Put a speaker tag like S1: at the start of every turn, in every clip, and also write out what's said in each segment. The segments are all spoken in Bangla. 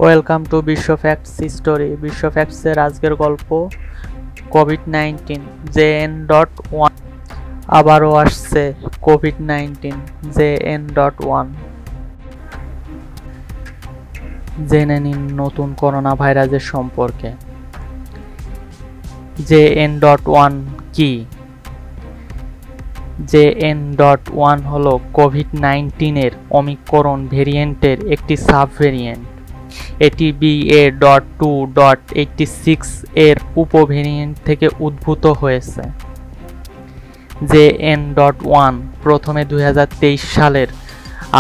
S1: ওয়েলকাম টু বিশ্ব ফ্যাক্টস স্টোরি। বিশ্ব ফ্যাক্টসের আজকের গল্প কোভিড-19 JN.1। আবারও আসছে কোভিড-19 JN.1। জেনে নিন নতুন করোনা ভাইরাসের সম্পর্কে। JN.1 কি? JN.1 হলো কোভিড-19 এর ওমিক্রন ভেরিয়েন্টের একটি সাব ভেরিয়েন্ট। এটি BA.2.86 এর উপভেরিয়েন্ট থেকে উদ্ভূত হয়েছে। JN.1 প্রথমে 2023 সালের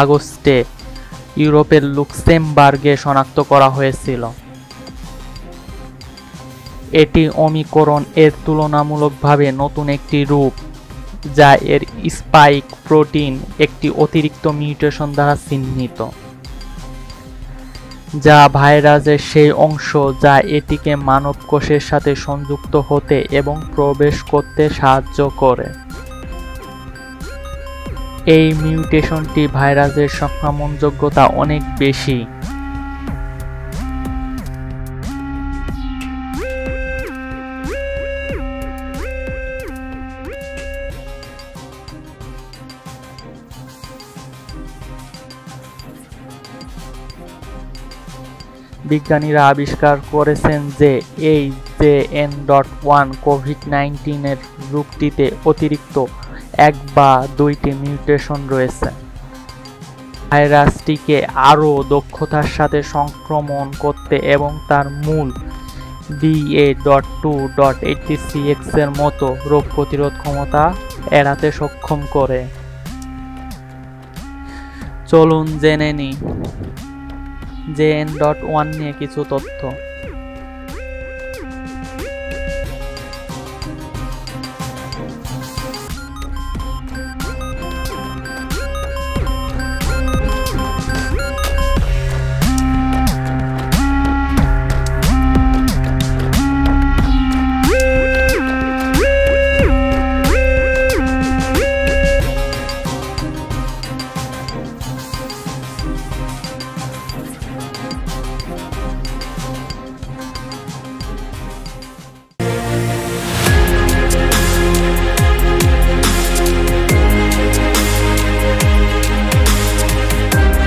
S1: আগস্টে ইউরোপের লুক্সেমবার্গে শনাক্ত করা হয়েছিল। এটি ওমিক্রন এর তুলনামূলকভাবে নতুন একটি রূপ, যা এর স্পাইক প্রোটিন একটি অতিরিক্ত মিউটেশন দ্বারা চিহ্নিত, যা ভাইরাসের সেই অংশ যা এটিকে মানব কোষের সাথে সংযুক্ত হতে এবং প্রবেশ করতে সাহায্য করে। এই মিউটেশনটি ভাইরাসের সংক্রমণযোগ্যতা অনেক বেশি। বিজ্ঞানীরা আবিষ্কার করেছেন যে এই JN.1 কোভিড-19 এর রূপটিতে অতিরিক্ত এক বা দুইটি মিউটেশন রয়েছে। ভাইরাসটিকে আরও দক্ষতার সাথে সংক্রমণ করতে এবং তার মূল BA.2.86 এর মতো রোগ প্রতিরোধ ক্ষমতা এড়াতে সক্ষম করে। চলুন জেনে নিই JN.1 নিয়ে কিছু তথ্য।